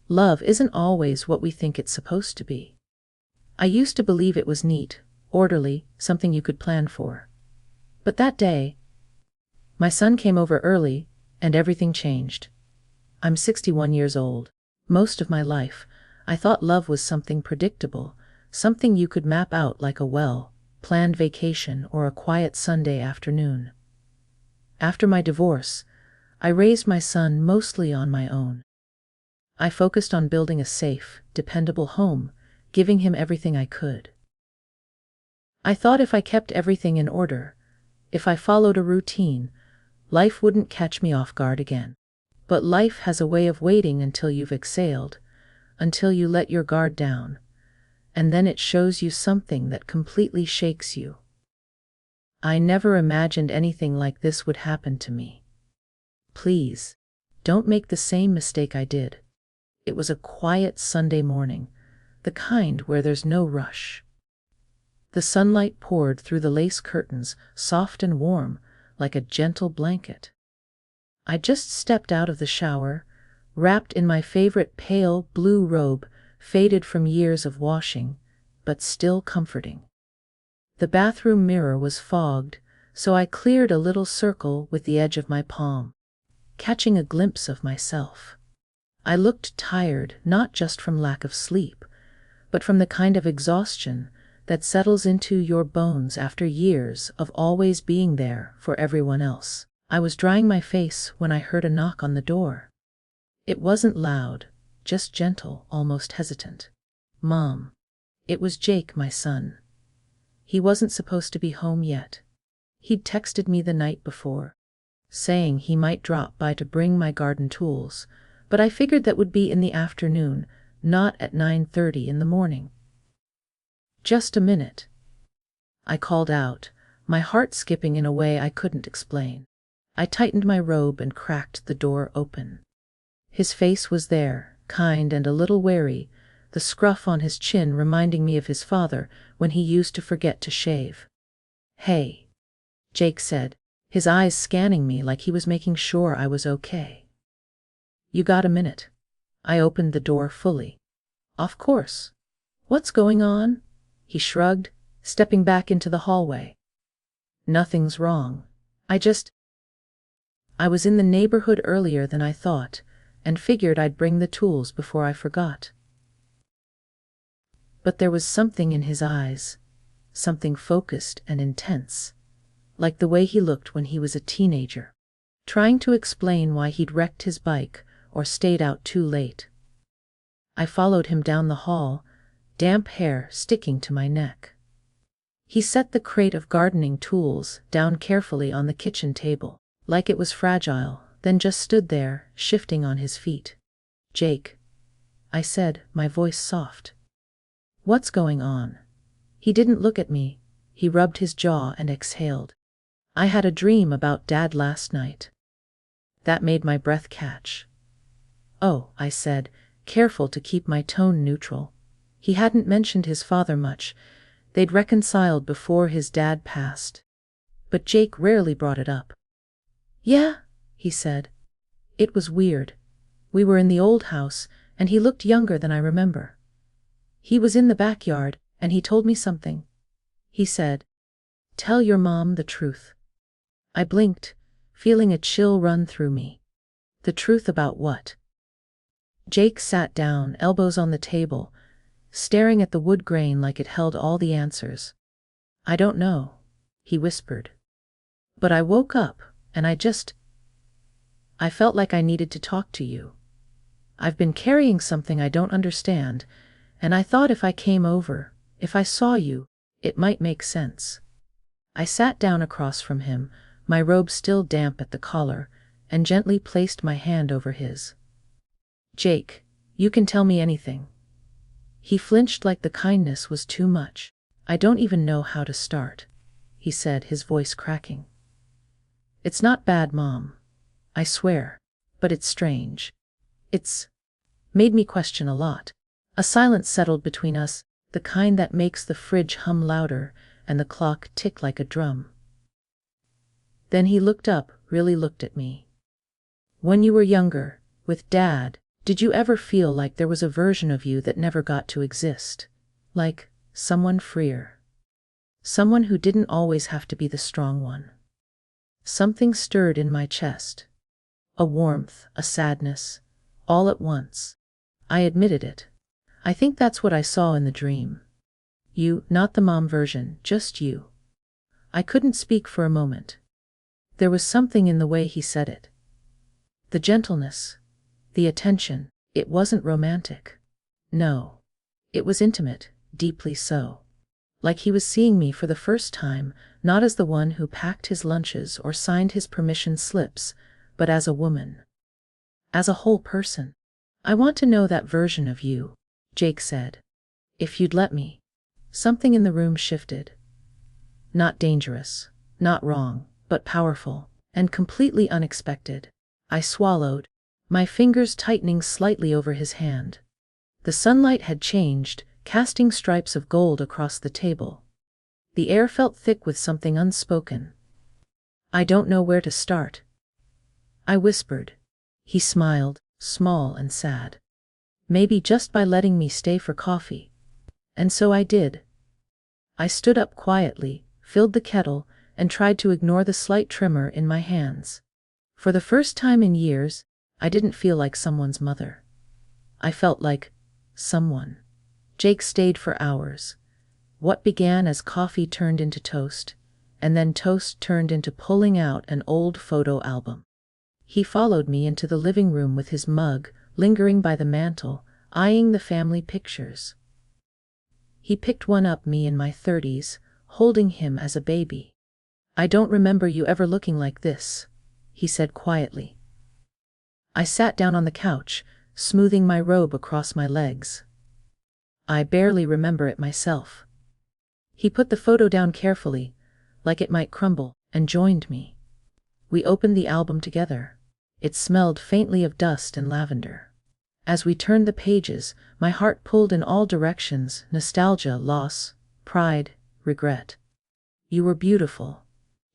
Love isn't always what we think it's supposed to be. I used to believe it was neat, orderly, something you could plan for. But that day, my son came over early, and everything changed. I'm 61 years old. Most of my life, I thought love was something predictable, something you could map out like a well-planned vacation or a quiet Sunday afternoon. After my divorce, I raised my son mostly on my own. I focused on building a safe, dependable home, giving him everything I could. I thought if I kept everything in order, if I followed a routine, life wouldn't catch me off guard again. But life has a way of waiting until you've exhaled, until you let your guard down, and then it shows you something that completely shakes you. I never imagined anything like this would happen to me. Please, don't make the same mistake I did. It was a quiet Sunday morning, the kind where there's no rush. The sunlight poured through the lace curtains, soft and warm, like a gentle blanket. I just stepped out of the shower, wrapped in my favorite pale blue robe, faded from years of washing, but still comforting. The bathroom mirror was fogged, so I cleared a little circle with the edge of my palm, catching a glimpse of myself. I looked tired, not just from lack of sleep, but from the kind of exhaustion that settles into your bones after years of always being there for everyone else. I was drying my face when I heard a knock on the door. It wasn't loud, just gentle, almost hesitant. "Mom." It was Jake, my son. He wasn't supposed to be home yet. He'd texted me the night before, saying he might drop by to bring my garden tools, but I figured that would be in the afternoon, not at 9:30 in the morning. "Just a minute," I called out, my heart skipping in a way I couldn't explain. I tightened my robe and cracked the door open. His face was there, kind and a little wary, the scruff on his chin reminding me of his father when he used to forget to shave. "Hey," Jake said, his eyes scanning me like he was making sure I was okay. "You got a minute?" I opened the door fully. "Of course. What's going on?" He shrugged, stepping back into the hallway. "Nothing's wrong. I was in the neighborhood earlier than I thought, and figured I'd bring the tools before I forgot." But there was something in his eyes, something focused and intense, like the way he looked when he was a teenager, trying to explain why he'd wrecked his bike or stayed out too late. I followed him down the hall, damp hair sticking to my neck. He set the crate of gardening tools down carefully on the kitchen table, like it was fragile, then just stood there, shifting on his feet. "Jake," I said, my voice soft. "What's going on?" He didn't look at me. He rubbed his jaw and exhaled. "I had a dream about Dad last night." That made my breath catch. "Oh," I said, careful to keep my tone neutral. He hadn't mentioned his father much. They'd reconciled before his dad passed. But Jake rarely brought it up. "Yeah," he said. "It was weird. We were in the old house, and he looked younger than I remember. He was in the backyard, and he told me something. He said, 'Tell your mom the truth.'" I blinked, feeling a chill run through me. "The truth about what?" Jake sat down, elbows on the table, staring at the wood grain like it held all the answers. "I don't know," he whispered. "But I woke up, and I felt like I needed to talk to you. I've been carrying something I don't understand, and I thought if I came over, if I saw you, it might make sense." I sat down across from him, my robe still damp at the collar, and gently placed my hand over his. "Jake, you can tell me anything." He flinched like the kindness was too much. "I don't even know how to start," he said, his voice cracking. "It's not bad, Mom. I swear. But it's strange. It's made me question a lot." A silence settled between us, the kind that makes the fridge hum louder and the clock tick like a drum. Then he looked up, really looked at me. "When you were younger, with Dad, Did you ever feel like there was a version of you that never got to exist? Like someone freer? Someone who didn't always have to be the strong one? Something stirred in my chest. A warmth, a sadness, all at once. I admitted it. I think that's what I saw in the dream. You, not the mom version, just you. I couldn't speak for a moment. There was something in the way he said it. The gentleness, the attention. It wasn't romantic. No. It was intimate, deeply so. Like he was seeing me for the first time, not as the one who packed his lunches or signed his permission slips, but as a woman. As a whole person. I want to know that version of you, Jake said. If you'd let me. Something in the room shifted. Not dangerous, not wrong, but powerful, and completely unexpected. I swallowed, my fingers tightening slightly over his hand. The sunlight had changed, casting stripes of gold across the table. The air felt thick with something unspoken. I don't know where to start, I whispered. He smiled, small and sad. Maybe just by letting me stay for coffee. And so I did. I stood up quietly, filled the kettle, and tried to ignore the slight tremor in my hands. For the first time in years, I didn't feel like someone's mother. I felt like someone. Jake stayed for hours. What began as coffee turned into toast, and then toast turned into pulling out an old photo album. He followed me into the living room with his mug, lingering by the mantel, eyeing the family pictures. He picked one up, me in my 30s, holding him as a baby. I don't remember you ever looking like this, he said quietly. I sat down on the couch, smoothing my robe across my legs. I barely remember it myself. He put the photo down carefully, like it might crumble, and joined me. We opened the album together. It smelled faintly of dust and lavender. As we turned the pages, my heart pulled in all directions: nostalgia, loss, pride, regret. You were beautiful,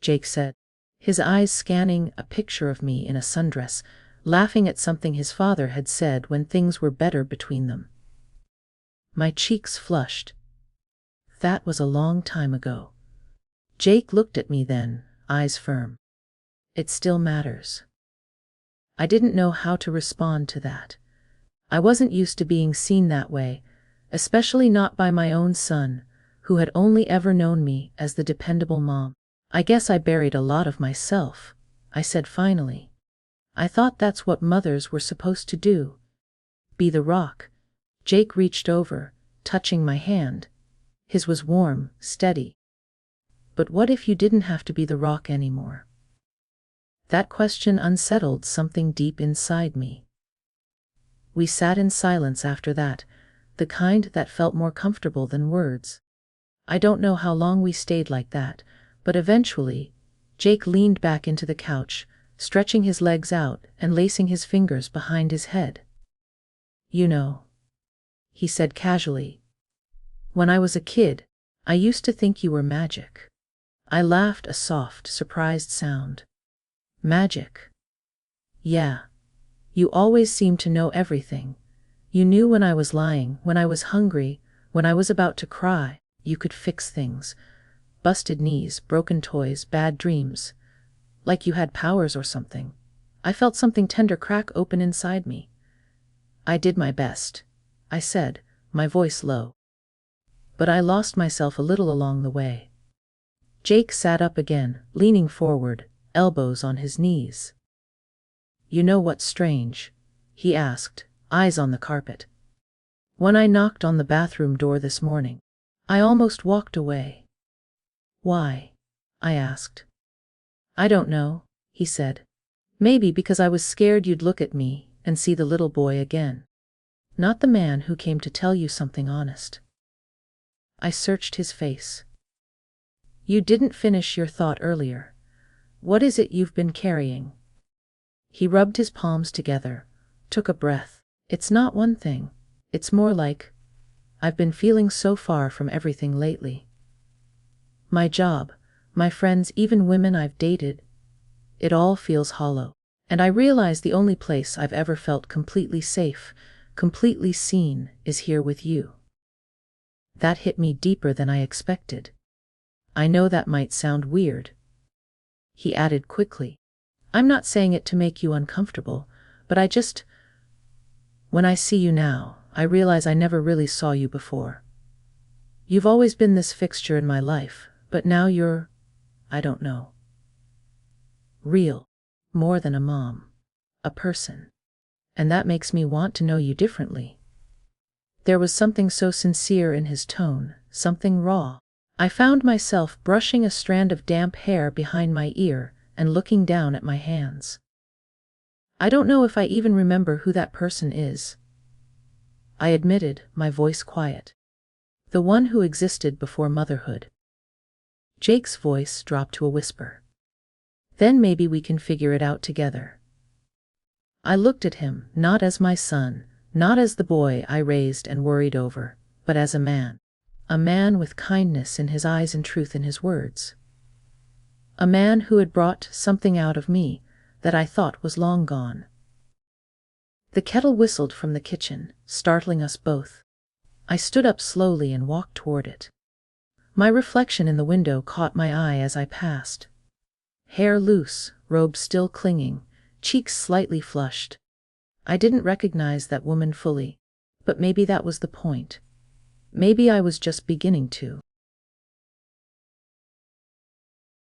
Jake said, his eyes scanning a picture of me in a sundress, laughing at something his father had said when things were better between them. My cheeks flushed. That was a long time ago. Jake looked at me then, eyes firm. It still matters. I didn't know how to respond to that. I wasn't used to being seen that way, especially not by my own son, who had only ever known me as the dependable mom. I guess I buried a lot of myself, I said finally. I thought that's what mothers were supposed to do. Be the rock. Jake reached over, touching my hand. His was warm, steady. But what if you didn't have to be the rock anymore? That question unsettled something deep inside me. We sat in silence after that, the kind that felt more comfortable than words. I don't know how long we stayed like that, but eventually, Jake leaned back into the couch, stretching his legs out and lacing his fingers behind his head. You know, he said casually, when I was a kid, I used to think you were magic. I laughed, a soft, surprised sound. Magic. Yeah. You always seemed to know everything. You knew when I was lying, when I was hungry, when I was about to cry. You could fix things. Busted knees, broken toys, bad dreams. Like you had powers or something. I felt something tender crack open inside me. I did my best, I said, my voice low. But I lost myself a little along the way. Jake sat up again, leaning forward, elbows on his knees. You know what's strange? He asked, eyes on the carpet. When I knocked on the bathroom door this morning, I almost walked away. Why? I asked. I don't know, he said. Maybe because I was scared you'd look at me and see the little boy again. Not the man who came to tell you something honest. I searched his face. You didn't finish your thought earlier. What is it you've been carrying? He rubbed his palms together, took a breath. It's not one thing. It's more like, I've been feeling so far from everything lately. My job, my friends, even women I've dated. It all feels hollow. And I realize the only place I've ever felt completely safe, completely seen, is here with you. That hit me deeper than I expected. I know that might sound weird. He added quickly, I'm not saying it to make you uncomfortable, but when I see you now, I realize I never really saw you before. You've always been this fixture in my life, but now you're, I don't know, real. More than a mom. A person. And that makes me want to know you differently. There was something so sincere in his tone, something raw. I found myself brushing a strand of damp hair behind my ear and looking down at my hands. I don't know if I even remember who that person is, I admitted, my voice quiet. The one who existed before motherhood. Jake's voice dropped to a whisper. Then maybe we can figure it out together. I looked at him, not as my son, not as the boy I raised and worried over, but as a man. A man with kindness in his eyes and truth in his words. A man who had brought something out of me that I thought was long gone. The kettle whistled from the kitchen, startling us both. I stood up slowly and walked toward it. My reflection in the window caught my eye as I passed. Hair loose, robe still clinging, cheeks slightly flushed. I didn't recognize that woman fully, but maybe that was the point. Maybe I was just beginning to.